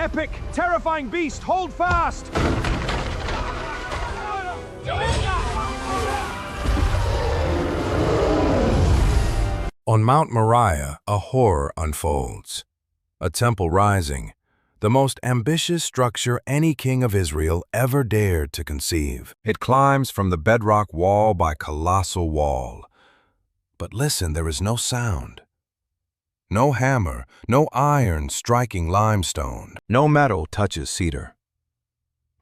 epic, terrifying beast, hold fast! On Mount Moriah, a horror unfolds. A temple rising, the most ambitious structure any king of Israel ever dared to conceive. It climbs from the bedrock wall by colossal wall. But listen, there is no sound. No hammer, no iron striking limestone. No metal touches cedar.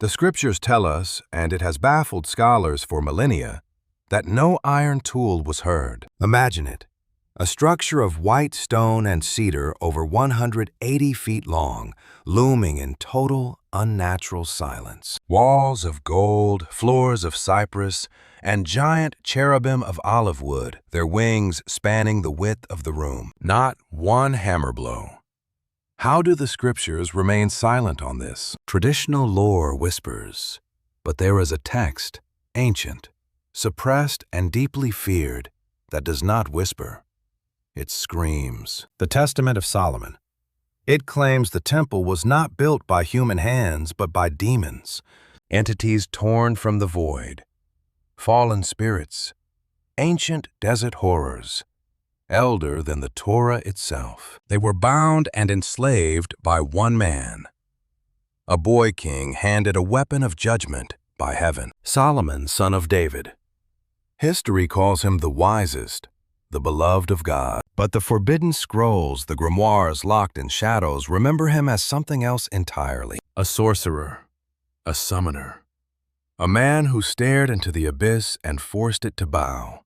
The scriptures tell us, and it has baffled scholars for millennia, that no iron tool was heard. Imagine it. A structure of white stone and cedar over 180 feet long, looming in total unnatural silence. Walls of gold, floors of cypress, and giant cherubim of olive wood, their wings spanning the width of the room. Not one hammer blow. How do the scriptures remain silent on this? Traditional lore whispers, but there is a text, ancient, suppressed and deeply feared, that does not whisper. It screams. The Testament of Solomon. It claims the temple was not built by human hands, but by demons, entities torn from the void, fallen spirits, ancient desert horrors, elder than the Torah itself. They were bound and enslaved by one man. A boy king handed a weapon of judgment by heaven. Solomon, son of David. History calls him the wisest, the beloved of God. But the forbidden scrolls, the grimoires locked in shadows, remember him as something else entirely. A sorcerer, a summoner, a man who stared into the abyss and forced it to bow.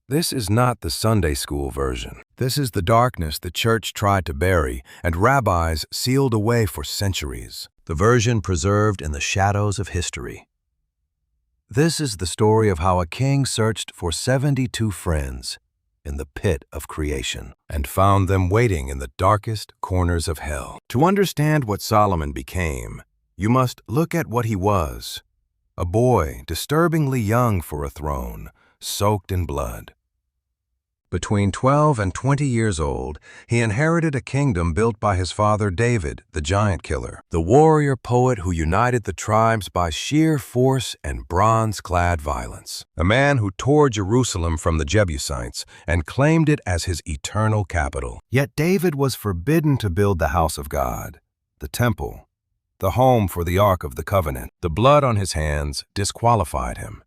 This is not the Sunday school version. This is the darkness the church tried to bury and rabbis sealed away for centuries. The version preserved in the shadows of history. This is the story of how a king searched for 72 friends in the pit of creation and found them waiting in the darkest corners of hell. To understand what Solomon became, you must look at what he was. A boy, disturbingly young for a throne, soaked in blood. Between 12 and 20 years old, he inherited a kingdom built by his father David, the giant killer, the warrior poet who united the tribes by sheer force and bronze-clad violence. A man who tore Jerusalem from the Jebusites and claimed it as his eternal capital. Yet David was forbidden to build the house of God, the temple, the home for the Ark of the Covenant. The blood on his hands disqualified him.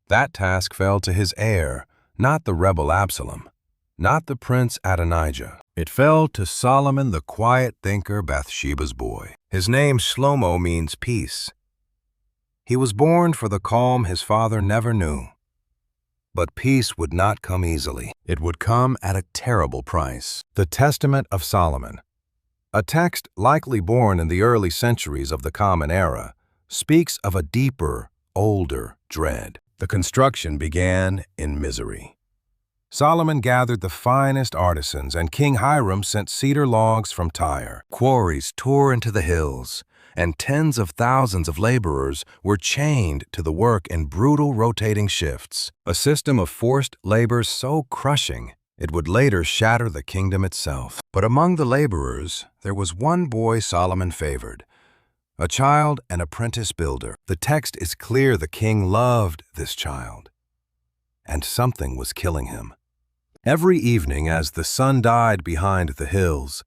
That task fell to his heir, not the rebel Absalom, not the prince Adonijah. It fell to Solomon, the quiet thinker, Bathsheba's boy. His name Shlomo means peace. He was born for the calm his father never knew. But peace would not come easily. It would come at a terrible price. The Testament of Solomon, a text likely born in the early centuries of the Common Era, speaks of a deeper, older dread. The construction began in misery. Solomon gathered the finest artisans, and King Hiram sent cedar logs from Tyre. Quarries tore into the hills, and tens of thousands of laborers were chained to the work in brutal rotating shifts, a system of forced labor so crushing it would later shatter the kingdom itself. But among the laborers, there was one boy Solomon favored, a child, an apprentice builder. The text is clear the king loved this child, and something was killing him. Every evening as the sun died behind the hills,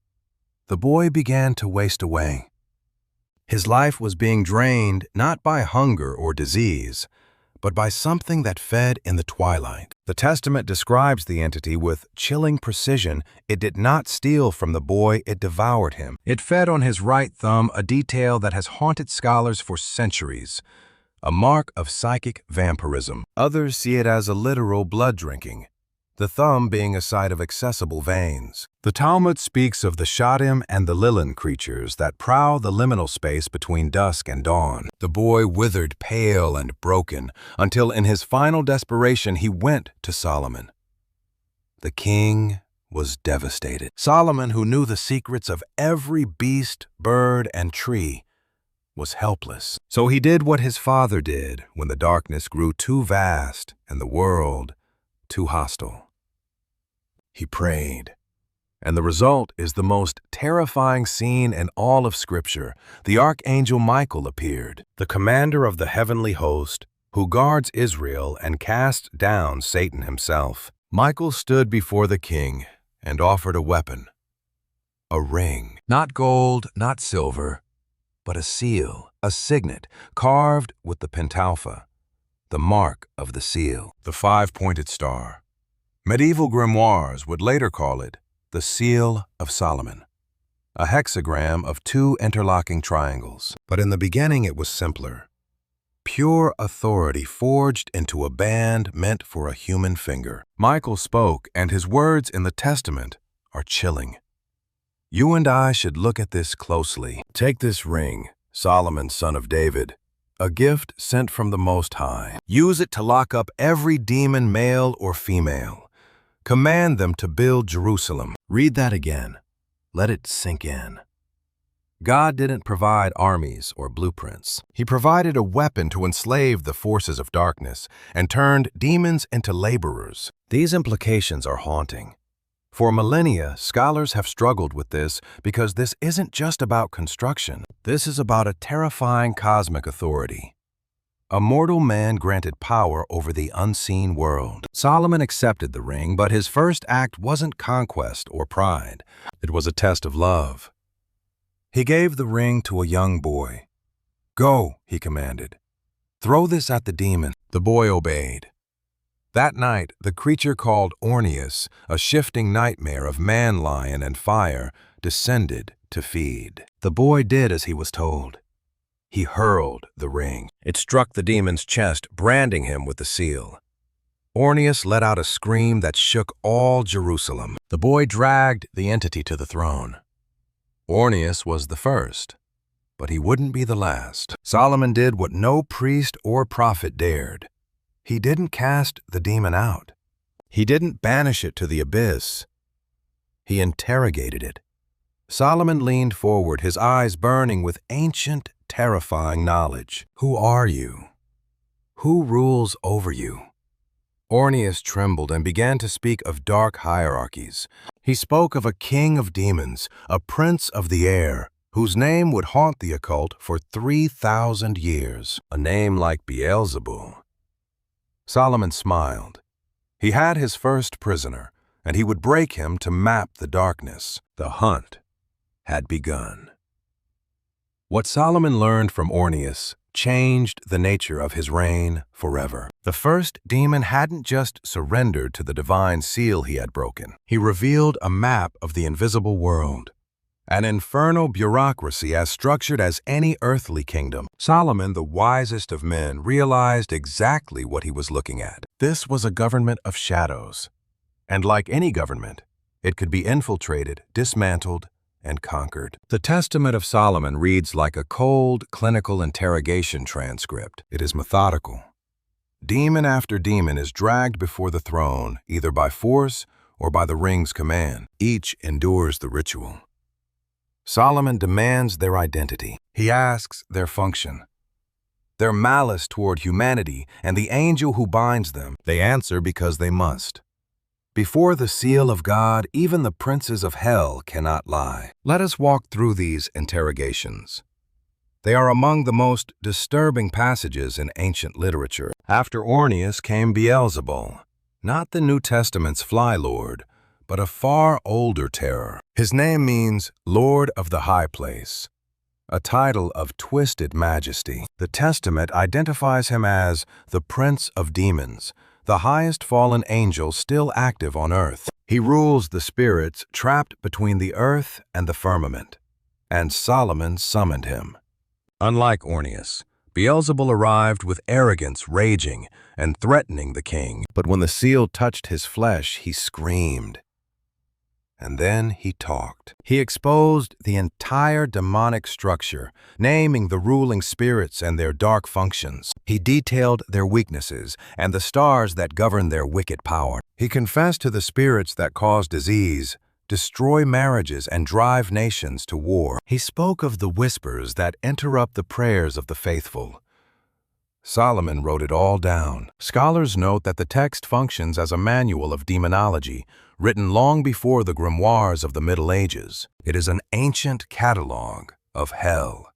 the boy began to waste away. His life was being drained not by hunger or disease, but by something that fed in the twilight. The Testament describes the entity with chilling precision. It did not steal from the boy, it devoured him. It fed on his right thumb, a detail that has haunted scholars for centuries, a mark of psychic vampirism. Others see it as a literal blood drinking, the thumb being a site of accessible veins. The Talmud speaks of the Shadim and the Lilin creatures that prowl the liminal space between dusk and dawn. The boy withered pale and broken until in his final desperation he went to Solomon. The king was devastated. Solomon, who knew the secrets of every beast, bird, and tree, was helpless. So he did what his father did when the darkness grew too vast and the world too hostile. He prayed, And the result is the most terrifying scene in all of Scripture. The Archangel Michael appeared, the commander of the heavenly host, who guards Israel and cast down Satan himself. Michael stood before the king and offered a weapon, a ring. Not gold, not silver, but a seal, a signet, carved with the pentalpha, the mark of the seal, the five-pointed star. Medieval grimoires would later call it the Seal of Solomon, a hexagram of two interlocking triangles. But in the beginning it was simpler. Pure authority forged into a band meant for a human finger. Michael spoke, and his words in the Testament are chilling. You and I should look at this closely. Take this ring, Solomon, son of David, a gift sent from the Most High. Use it to lock up every demon, male or female. Command them to build Jerusalem. Read that again. Let it sink in. God didn't provide armies or blueprints. He provided a weapon to enslave the forces of darkness and turned demons into laborers. These implications are haunting. For millennia, scholars have struggled with this because this isn't just about construction. This is about a terrifying cosmic authority. A mortal man granted power over the unseen world. Solomon accepted the ring, but his first act wasn't conquest or pride. It was a test of love. He gave the ring to a young boy. Go, he commanded. Throw this at the demon. The boy obeyed. That night, the creature called Orneus, a shifting nightmare of man-lion and fire, descended to feed. The boy did as he was told. He hurled the ring. It struck the demon's chest, branding him with the seal. Orneus let out a scream that shook all Jerusalem. The boy dragged the entity to the throne. Orneus was the first, but he wouldn't be the last. Solomon did what no priest or prophet dared. He didn't cast the demon out. He didn't banish it to the abyss. He interrogated it. Solomon leaned forward, his eyes burning with ancient, terrifying knowledge. Who are you? Who rules over you? Orneus trembled and began to speak of dark hierarchies. He spoke of a king of demons, a prince of the air, whose name would haunt the occult for 3,000 years. A name like Beelzebul. Solomon smiled. He had his first prisoner, and he would break him to map the darkness. The hunt had begun. What Solomon learned from Orneus changed the nature of his reign forever. The first demon hadn't just surrendered to the divine seal he had broken. He revealed a map of the invisible world, an infernal bureaucracy as structured as any earthly kingdom. Solomon, the wisest of men, realized exactly what he was looking at. This was a government of shadows, and like any government, it could be infiltrated, dismantled, and conquered. The Testament of Solomon reads like a cold, clinical interrogation transcript. It is methodical. Demon after demon is dragged before the throne, either by force or by the ring's command. Each endures the ritual. Solomon demands their identity. He asks their function, their malice toward humanity, and the angel who binds them. They answer because they must. Before the seal of God, even the princes of hell cannot lie. Let us walk through these interrogations. They are among the most disturbing passages in ancient literature. After Orneus came Beelzebul, not the New Testament's fly lord, but a far older terror. His name means Lord of the High Place, a title of twisted majesty. The Testament identifies him as the Prince of Demons, the highest fallen angel still active on earth. He rules the spirits trapped between the earth and the firmament, and Solomon summoned him. Unlike Orneus, Beelzebul arrived with arrogance, raging and threatening the king. But when the seal touched his flesh, he screamed. And then he talked. He exposed the entire demonic structure, naming the ruling spirits and their dark functions. He detailed their weaknesses and the stars that govern their wicked power. He confessed to the spirits that cause disease, destroy marriages, and drive nations to war. He spoke of the whispers that interrupt the prayers of the faithful, Solomon wrote it all down. Scholars note that the text functions as a manual of demonology, written long before the grimoires of the Middle Ages. It is an ancient catalogue of hell.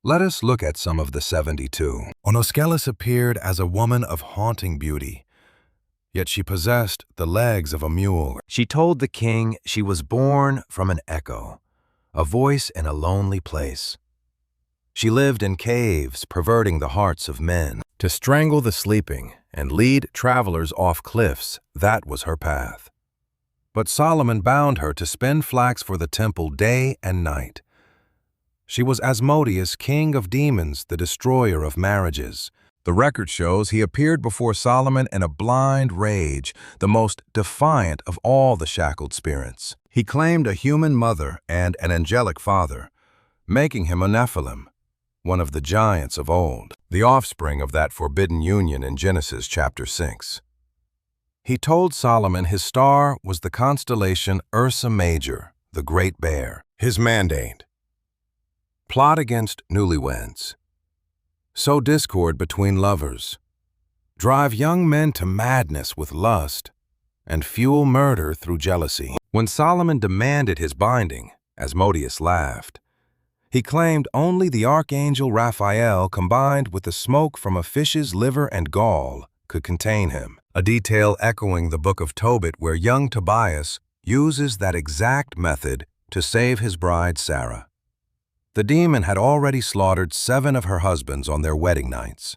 Let us look at some of the 72. Onoskelis appeared as a woman of haunting beauty, yet she possessed the legs of a mule. She told the king she was born from an echo, a voice in a lonely place. She lived in caves, perverting the hearts of men. To strangle the sleeping and lead travelers off cliffs, that was her path. But Solomon bound her to spin flax for the temple day and night. She was Asmodeus, king of demons, the destroyer of marriages. The record shows he appeared before Solomon in a blind rage, the most defiant of all the shackled spirits. He claimed a human mother and an angelic father, making him a Nephilim, one of the giants of old, the offspring of that forbidden union in Genesis chapter 6. He told Solomon his star was the constellation Ursa Major, the Great Bear. His mandate: plot against newlyweds, sow discord between lovers, drive young men to madness with lust, and fuel murder through jealousy. When Solomon demanded his binding, Asmodeus laughed. He claimed only the Archangel Raphael combined with the smoke from a fish's liver and gall could contain him, a detail echoing the book of Tobit where young Tobias uses that exact method to save his bride Sarah. The demon had already slaughtered 7 of her husbands on their wedding nights.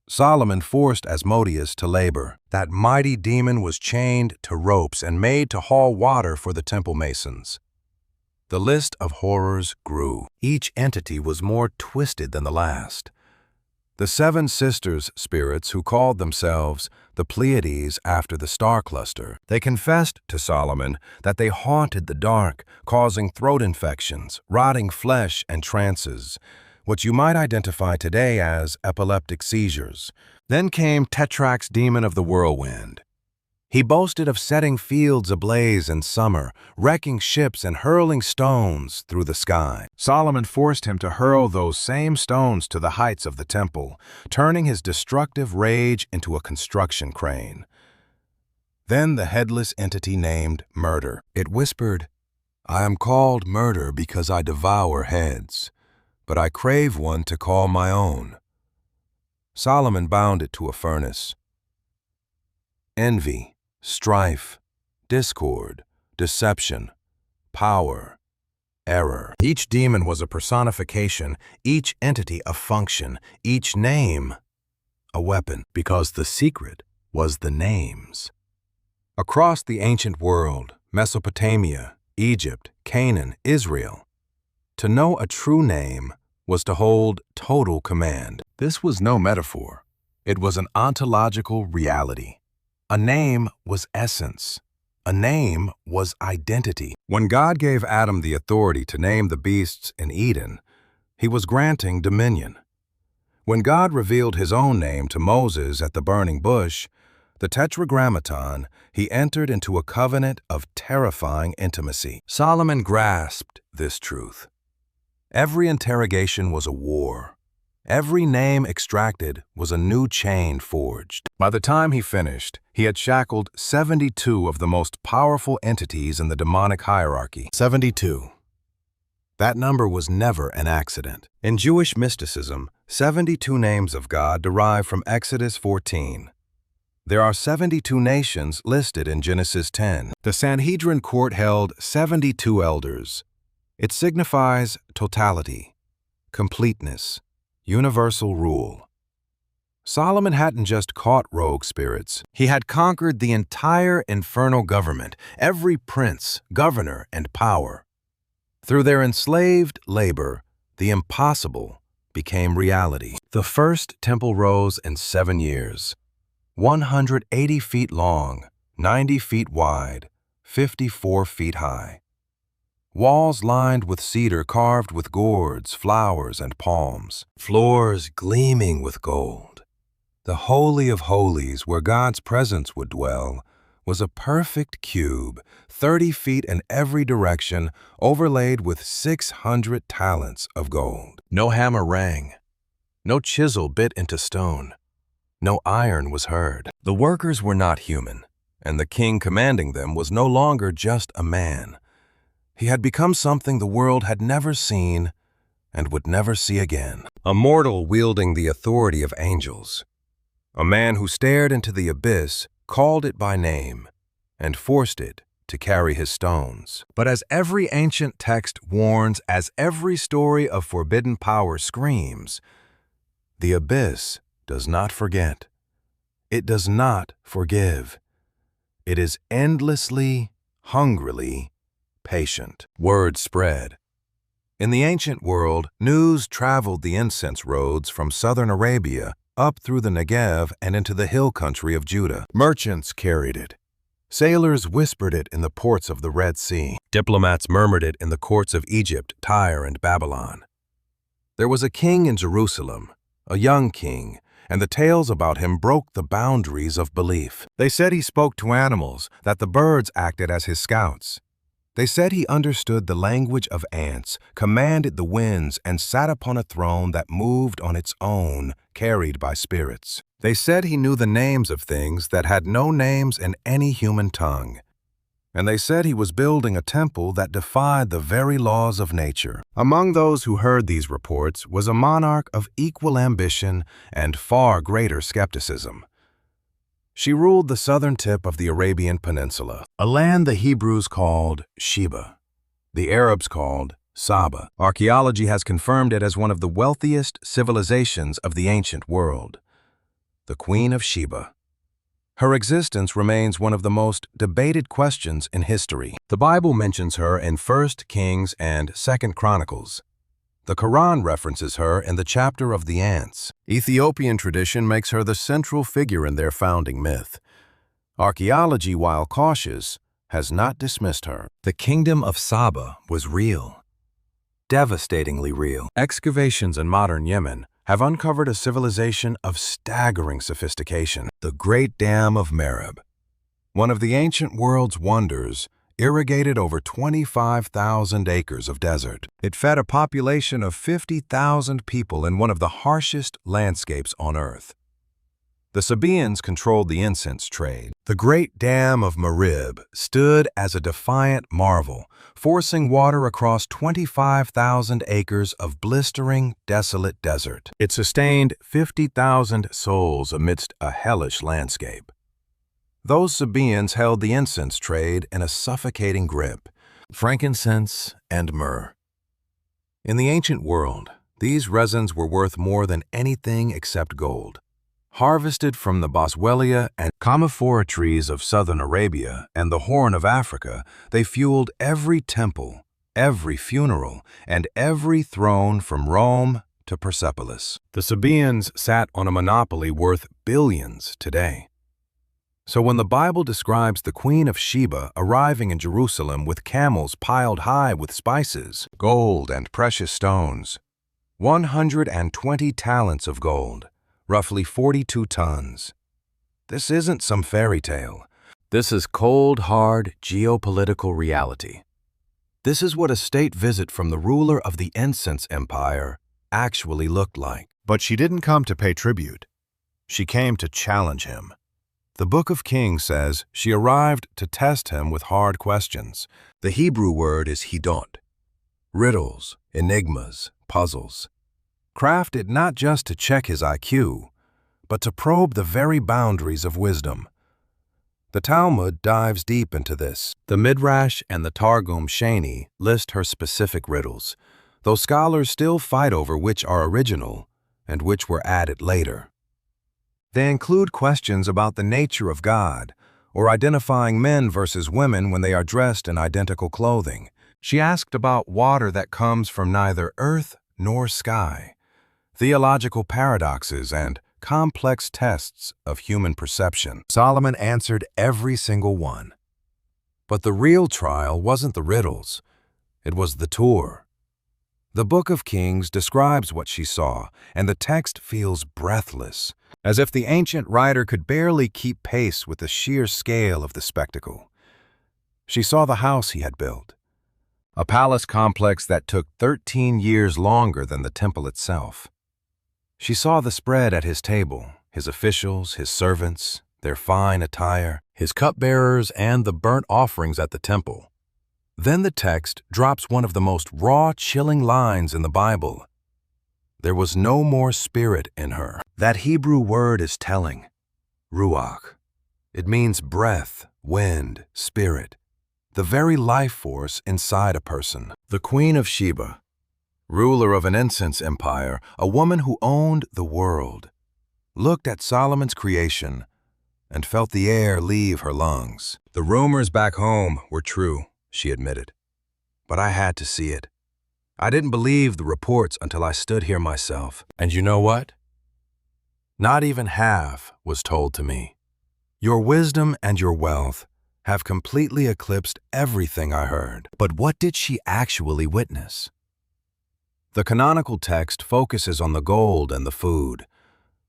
Solomon forced Asmodeus to labor. That mighty demon was chained to ropes and made to haul water for the temple masons. The list of horrors grew. Each entity was more twisted than the last. The 7 sisters spirits who called themselves the Pleiades after the star cluster. They confessed to Solomon that they haunted the dark, causing throat infections, rotting flesh, and trances, what you might identify today as epileptic seizures. Then came Tetrax, demon of the whirlwind. He boasted of setting fields ablaze in summer, wrecking ships and hurling stones through the sky. Solomon forced him to hurl those same stones to the heights of the temple, turning his destructive rage into a construction crane. Then the headless entity named Murder. It whispered, "I am called Murder because I devour heads, but I crave one to call my own." Solomon bound it to a furnace. Envy, strife, discord, deception, power, error. Each demon was a personification, each entity a function, each name a weapon, because the secret was the names. Across the ancient world, Mesopotamia, Egypt, Canaan, Israel, to know a true name was to hold total command. This was no metaphor. It was an ontological reality. A name was essence. A name was identity. When God gave Adam the authority to name the beasts in Eden, he was granting dominion. When God revealed his own name to Moses at the burning bush, the Tetragrammaton, he entered into a covenant of terrifying intimacy. Solomon grasped this truth. Every interrogation was a war. Every name extracted was a new chain forged. By the time he finished, he had shackled 72 of the most powerful entities in the demonic hierarchy. 72. That number was never an accident. In Jewish mysticism, 72 names of God derive from Exodus 14. There are 72 nations listed in Genesis 10. The Sanhedrin court held 72 elders. It signifies totality, completeness, universal rule. Solomon hadn't just caught rogue spirits. He had conquered the entire infernal government, every prince, governor, and power. Through their enslaved labor, the impossible became reality. The first temple rose in 7 years, 180 feet long, 90 feet wide, 54 feet high. Walls lined with cedar carved with gourds, flowers, and palms. Floors gleaming with gold. The Holy of Holies, where God's presence would dwell, was a perfect cube, 30 feet in every direction, overlaid with 600 talents of gold. No hammer rang. No chisel bit into stone. No iron was heard. The workers were not human, and the king commanding them was no longer just a man. He had become something the world had never seen and would never see again. A mortal wielding the authority of angels. A man who stared into the abyss, called it by name, and forced it to carry his stones. But as every ancient text warns, as every story of forbidden power screams, the abyss does not forget. It does not forgive. It is endlessly, hungrily patient. Word spread. In the ancient world, news traveled the incense roads from southern Arabia up through the Negev and into the hill country of Judah. Merchants carried it. Sailors whispered it in the ports of the Red Sea. Diplomats murmured it in the courts of Egypt, Tyre, and Babylon. There was a king in Jerusalem, a young king, and the tales about him broke the boundaries of belief. They said he spoke to animals, that the birds acted as his scouts. They said he understood the language of ants, commanded the winds, and sat upon a throne that moved on its own, carried by spirits. They said he knew the names of things that had no names in any human tongue. And they said he was building a temple that defied the very laws of nature. Among those who heard these reports was a monarch of equal ambition and far greater skepticism. She ruled the southern tip of the Arabian Peninsula, a land the Hebrews called Sheba, the Arabs called Saba. Archaeology has confirmed it as one of the wealthiest civilizations of the ancient world. The Queen of Sheba. Her existence remains one of the most debated questions in history. The Bible mentions her in 1 Kings and 2 Chronicles. The Quran references her in the chapter of the ants. Ethiopian tradition makes her the central figure in their founding myth. Archaeology, while cautious, has not dismissed her. The kingdom of Saba was real. Devastatingly real. Excavations in modern Yemen have uncovered a civilization of staggering sophistication. The Great Dam of Merib, one of the ancient world's wonders, irrigated over 25,000 acres of desert. It fed a population of 50,000 people in one of the harshest landscapes on Earth. The Sabaeans controlled the incense trade. The Great Dam of Merib stood as a defiant marvel, forcing water across 25,000 acres of blistering, desolate desert. It sustained 50,000 souls amidst a hellish landscape. Those Sabaeans held the incense trade in a suffocating grip, frankincense and myrrh. In the ancient world, these resins were worth more than anything except gold. Harvested from the boswellia and commiphora trees of southern Arabia and the Horn of Africa, they fueled every temple, every funeral, and every throne from Rome to Persepolis. The Sabaeans sat on a monopoly worth billions today. So when the Bible describes the Queen of Sheba arriving in Jerusalem with camels piled high with spices, gold, and precious stones, 120 talents of gold, roughly 42 tons. This isn't some fairy tale. This is cold, hard geopolitical reality. This is what a state visit from the ruler of the incense empire actually looked like. But she didn't come to pay tribute. She came to challenge him. The Book of Kings says she arrived to test him with hard questions. The Hebrew word is hidot. Riddles, enigmas, puzzles. Crafted not just to check his IQ, but to probe the very boundaries of wisdom. The Talmud dives deep into this. The Midrash and the Targum Sheni list her specific riddles, though scholars still fight over which are original and which were added later. They include questions about the nature of God, or identifying men versus women when they are dressed in identical clothing. She asked about water that comes from neither earth nor sky, theological paradoxes, and complex tests of human perception. Solomon answered every single one. But the real trial wasn't the riddles, it was the tour. The Book of Kings describes what she saw, and the text feels breathless, as if the ancient writer could barely keep pace with the sheer scale of the spectacle. She saw the house he had built, a palace complex that took 13 years longer than the temple itself. She saw the spread at his table, his officials, his servants, their fine attire, his cupbearers, and the burnt offerings at the temple. Then the text drops one of the most raw, chilling lines in the Bible. There was no more spirit in her. That Hebrew word is telling. Ruach. It means breath, wind, spirit, the very life force inside a person. The Queen of Sheba, ruler of an incense empire, a woman who owned the world, looked at Solomon's creation and felt the air leave her lungs. The rumors back home were true, she admitted, but I had to see it. I didn't believe the reports until I stood here myself. And you know what? Not even half was told to me. Your wisdom and your wealth have completely eclipsed everything I heard. But what did she actually witness? The canonical text focuses on the gold and the food,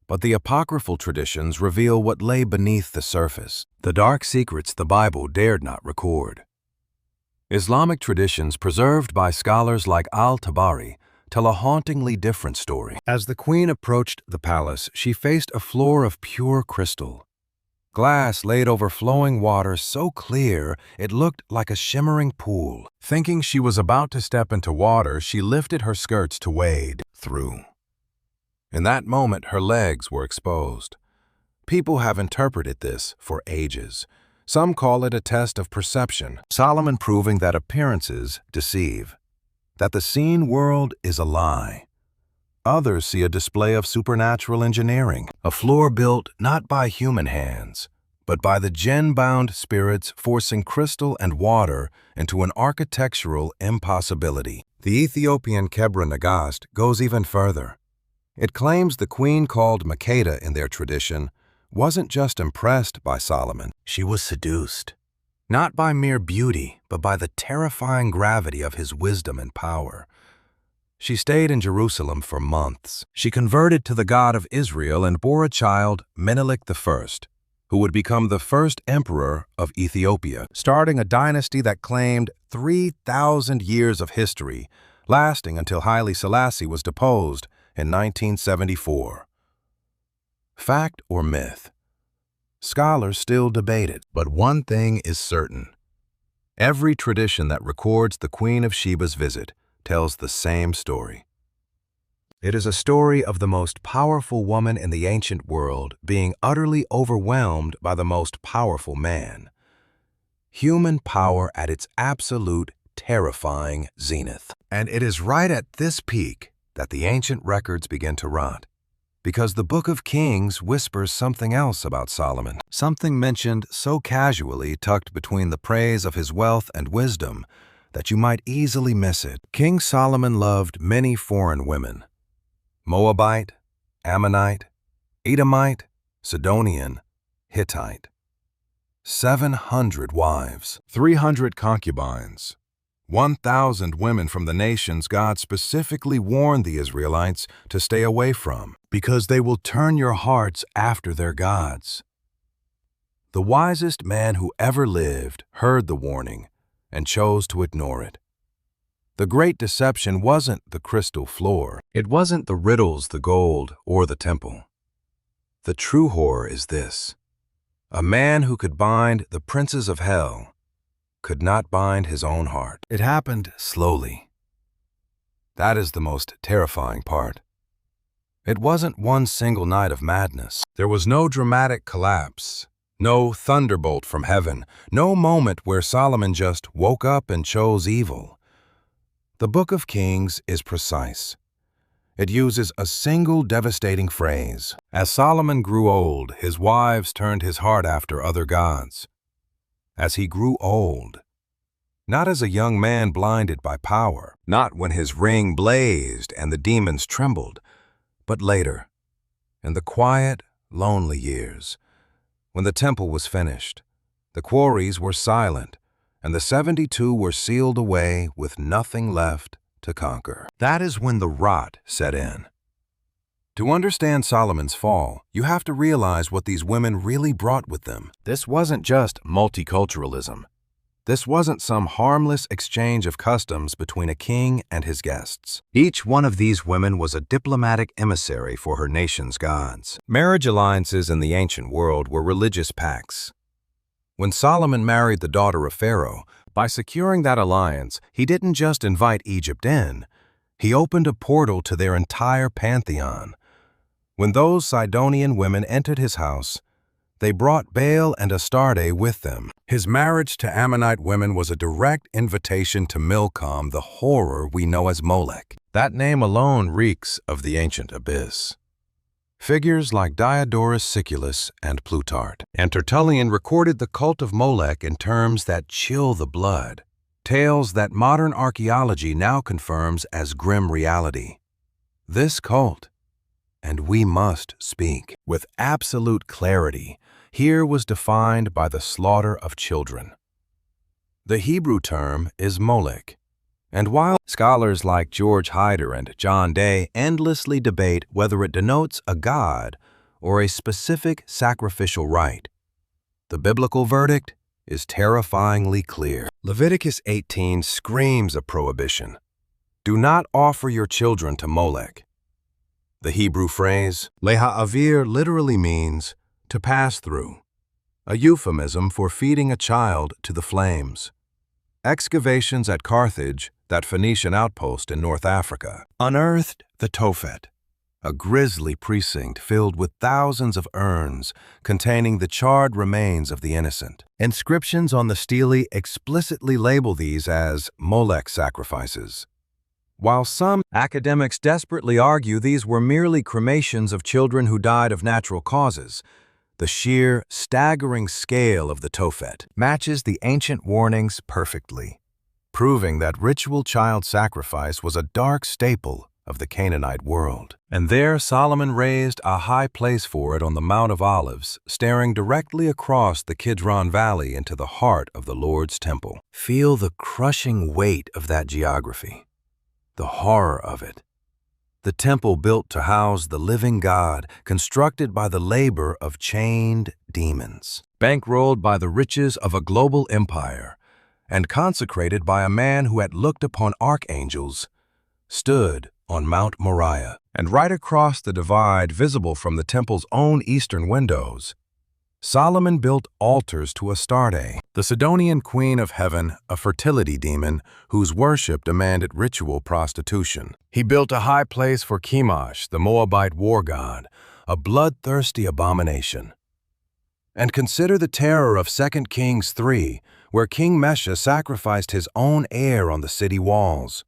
but the apocryphal traditions reveal what lay beneath the surface, the dark secrets the Bible dared not record. Islamic traditions preserved by scholars like al-Tabari tell a hauntingly different story. As the queen approached the palace, she faced a floor of pure crystal. Glass laid over flowing water so clear it looked like a shimmering pool. Thinking she was about to step into water, she lifted her skirts to wade through. In that moment, her legs were exposed. People have interpreted this for ages. Some call it a test of perception, Solomon proving that appearances deceive, that the seen world is a lie. Others see a display of supernatural engineering, a floor built not by human hands, but by the jinn-bound spirits forcing crystal and water into an architectural impossibility. The Ethiopian Kebra Nagast goes even further. It claims the queen called Makeda in their tradition wasn't just impressed by Solomon, she was seduced. Not by mere beauty, but by the terrifying gravity of his wisdom and power. She stayed in Jerusalem for months. She converted to the God of Israel and bore a child, Menelik I, who would become the first emperor of Ethiopia, starting a dynasty that claimed 3,000 years of history, lasting until Haile Selassie was deposed in 1974. Fact or myth? Scholars still debate it, but one thing is certain. Every tradition that records the Queen of Sheba's visit tells the same story. It is a story of the most powerful woman in the ancient world being utterly overwhelmed by the most powerful man. Human power at its absolute, terrifying zenith. And it is right at this peak that the ancient records begin to rot, because the Book of Kings whispers something else about Solomon, something mentioned so casually tucked between the praise of his wealth and wisdom that you might easily miss it. King Solomon loved many foreign women: Moabite, Ammonite, Edomite, Sidonian, Hittite. 700 wives, 300 concubines, 1,000 women from the nations God specifically warned the Israelites to stay away from, because they will turn your hearts after their gods. The wisest man who ever lived heard the warning and chose to ignore it. The great deception wasn't the crystal floor. It wasn't the riddles, the gold, or the temple. The true horror is this: a man who could bind the princes of hell could not bind his own heart. It happened slowly. That is the most terrifying part. It wasn't one single night of madness. There was no dramatic collapse, no thunderbolt from heaven, no moment where Solomon just woke up and chose evil. The Book of Kings is precise. It uses a single devastating phrase. As Solomon grew old, his wives turned his heart after other gods. As he grew old, not as a young man blinded by power, not when his ring blazed and the demons trembled, but later, in the quiet, lonely years, when the temple was finished, the quarries were silent, and the 72 were sealed away with nothing left to conquer. That is when the rot set in. To understand Solomon's fall, you have to realize what these women really brought with them. This wasn't just multiculturalism. This wasn't some harmless exchange of customs between a king and his guests. Each one of these women was a diplomatic emissary for her nation's gods. Marriage alliances in the ancient world were religious pacts. When Solomon married the daughter of Pharaoh, by securing that alliance, he didn't just invite Egypt in, he opened a portal to their entire pantheon. When those Sidonian women entered his house, they brought Baal and Astarte with them. His marriage to Ammonite women was a direct invitation to Milcom, the horror we know as Molech. That name alone reeks of the ancient abyss. Figures like Diodorus Siculus and Plutarch and Tertullian recorded the cult of Molech in terms that chill the blood, tales that modern archaeology now confirms as grim reality. This cult, and we must speak with absolute clarity, here was defined by the slaughter of children. The Hebrew term is Molech, and while scholars like George Hyder and John Day endlessly debate whether it denotes a god or a specific sacrificial rite, the biblical verdict is terrifyingly clear. Leviticus 18 screams a prohibition. Do not offer your children to Molech. The Hebrew phrase, leha'avir, literally means to pass through, a euphemism for feeding a child to the flames. Excavations at Carthage, that Phoenician outpost in North Africa, unearthed the Tophet, a grisly precinct filled with thousands of urns containing the charred remains of the innocent. Inscriptions on the stele explicitly label these as Molech sacrifices. While some academics desperately argue these were merely cremations of children who died of natural causes, the sheer, staggering scale of the Tophet matches the ancient warnings perfectly, proving that ritual child sacrifice was a dark staple of the Canaanite world. And there Solomon raised a high place for it on the Mount of Olives, staring directly across the Kidron Valley into the heart of the Lord's temple. Feel the crushing weight of that geography, the horror of it. The temple built to house the living God, constructed by the labor of chained demons, bankrolled by the riches of a global empire, and consecrated by a man who had looked upon archangels, stood on Mount Moriah. And right across the divide visible from the temple's own eastern windows, Solomon built altars to Astarte, the Sidonian queen of heaven, a fertility demon whose worship demanded ritual prostitution. He built a high place for Chemosh, the Moabite war god, a bloodthirsty abomination. And consider the terror of 2 Kings 3, where King Mesha sacrificed his own heir on the city walls.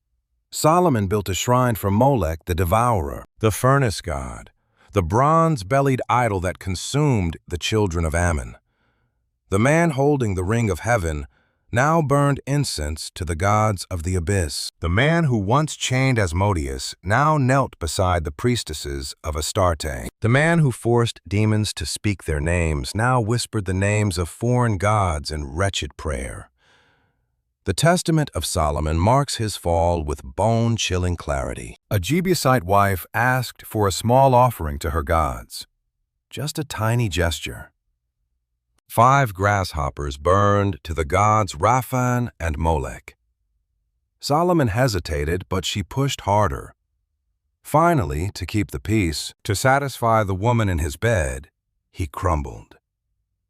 Solomon built a shrine for Molech the devourer, the furnace god, the bronze-bellied idol that consumed the children of Ammon. The man holding the ring of heaven now burned incense to the gods of the abyss. The man who once chained Asmodeus now knelt beside the priestesses of Astarte. The man who forced demons to speak their names now whispered the names of foreign gods in wretched prayer. The testament of Solomon marks his fall with bone-chilling clarity. A Jebusite wife asked for a small offering to her gods. Just a tiny gesture. 5 grasshoppers burned to the gods Raphan and Molech. Solomon hesitated, but she pushed harder. Finally, to keep the peace, to satisfy the woman in his bed, he crumbled,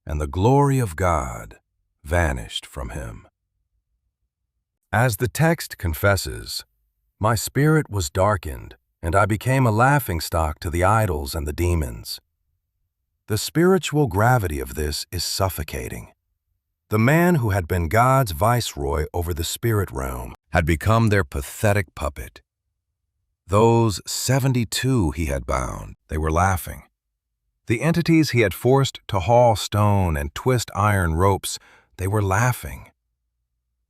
and the glory of God vanished from him. As the text confesses, my spirit was darkened, and I became a laughingstock to the idols and the demons. The spiritual gravity of this is suffocating. The man who had been God's viceroy over the spirit realm had become their pathetic puppet. Those 72 he had bound, they were laughing. The entities he had forced to haul stone and twist iron ropes, they were laughing.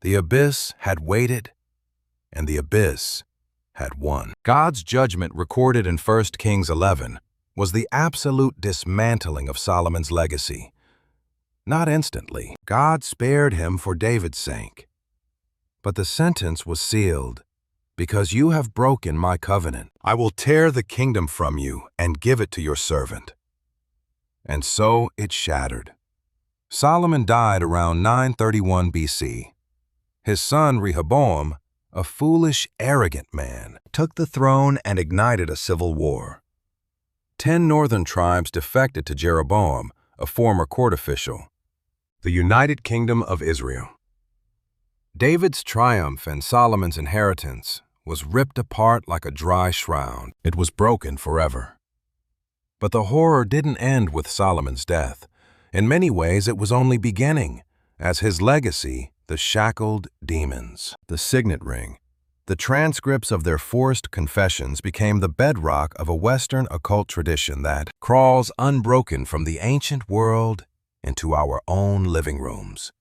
The abyss had waited, and the abyss had won. God's judgment recorded in 1 Kings 11 was the absolute dismantling of Solomon's legacy. Not instantly. God spared him for David's sake. But the sentence was sealed, because you have broken my covenant. I will tear the kingdom from you and give it to your servant. And so it shattered. Solomon died around 931 BC. His son Rehoboam, a foolish, arrogant man, took the throne and ignited a civil war. 10 northern tribes defected to Jeroboam, a former court official. The United Kingdom of Israel. David's triumph and Solomon's inheritance was ripped apart like a dry shroud. It was broken forever. But the horror didn't end with Solomon's death. In many ways, it was only beginning, as his legacy, the shackled demons, the signet ring, the transcripts of their forced confessions became the bedrock of a Western occult tradition that crawls unbroken from the ancient world into our own living rooms.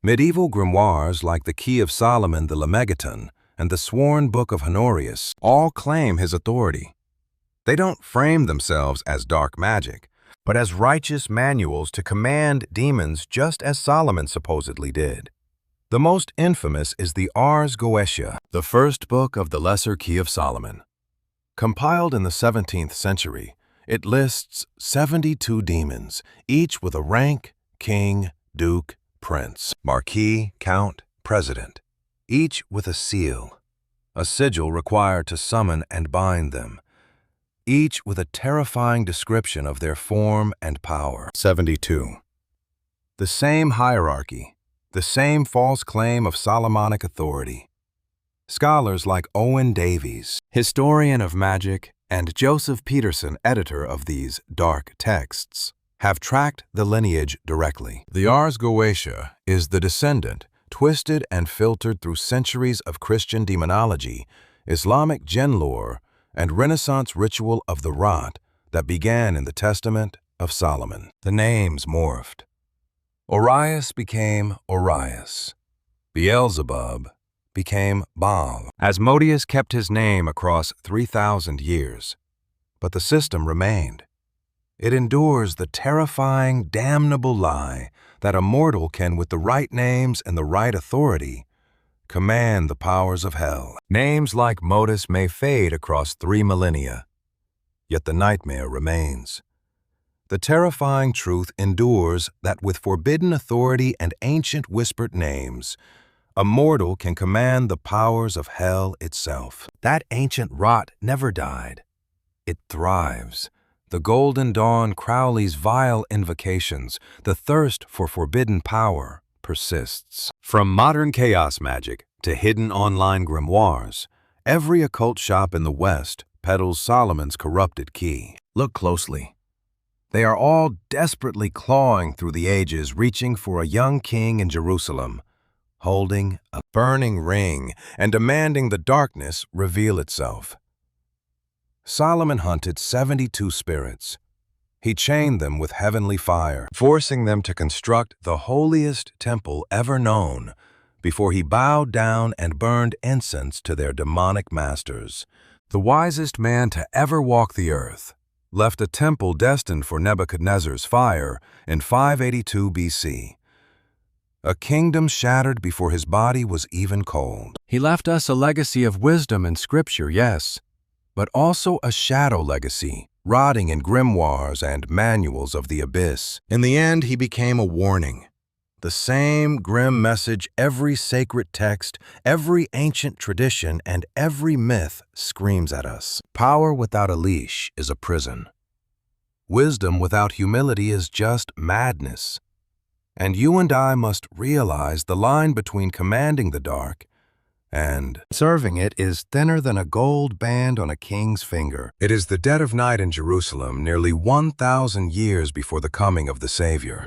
Medieval grimoires like the Key of Solomon, the Lemegeton, and the Sworn Book of Honorius all claim his authority. They don't frame themselves as dark magic, but as righteous manuals to command demons just as Solomon supposedly did. The most infamous is the Ars Goetia, the first book of the Lesser Key of Solomon. Compiled in the 17th century, it lists 72 demons, each with a rank, king, duke, prince, marquis, count, president, each with a seal, a sigil required to summon and bind them, each with a terrifying description of their form and power. 72. The same hierarchy, the same false claim of Solomonic authority. Scholars like Owen Davies, historian of magic, and Joseph Peterson, editor of these dark texts, have tracked the lineage directly. The Ars Goetia is the descendant, twisted and filtered through centuries of Christian demonology, Islamic jinn lore, and Renaissance ritual of the rot that began in the Testament of Solomon. The names morphed. Orius became Orius. Beelzebub became Baal. Asmodeus kept his name across 3,000 years, but the system remained. It endures the terrifying, damnable lie that a mortal can, with the right names and the right authority, command the powers of hell. Names like Modus may fade across 3 millennia, yet the nightmare remains. The terrifying truth endures that with forbidden authority and ancient whispered names, a mortal can command the powers of hell itself. That ancient rot never died. It thrives. The Golden Dawn Crowley's vile invocations, the thirst for forbidden power, persists. From modern chaos magic to hidden online grimoires, every occult shop in the West peddles Solomon's corrupted key. Look closely. They are all desperately clawing through the ages, reaching for a young king in Jerusalem, holding a burning ring and demanding the darkness reveal itself. Solomon hunted 72 spirits. He chained them with heavenly fire, forcing them to construct the holiest temple ever known before he bowed down and burned incense to their demonic masters. The wisest man to ever walk the earth left a temple destined for Nebuchadnezzar's fire in 582 BC. A kingdom shattered before his body was even cold. He left us a legacy of wisdom and scripture, yes, but also a shadow legacy, rotting in grimoires and manuals of the abyss. In the end, he became a warning. The same grim message every sacred text, every ancient tradition, and every myth screams at us. Power without a leash is a prison. Wisdom without humility is just madness. And you and I must realize the line between commanding the dark and serving it is thinner than a gold band on a king's finger. It is the dead of night in Jerusalem, nearly 1,000 years before the coming of the Savior.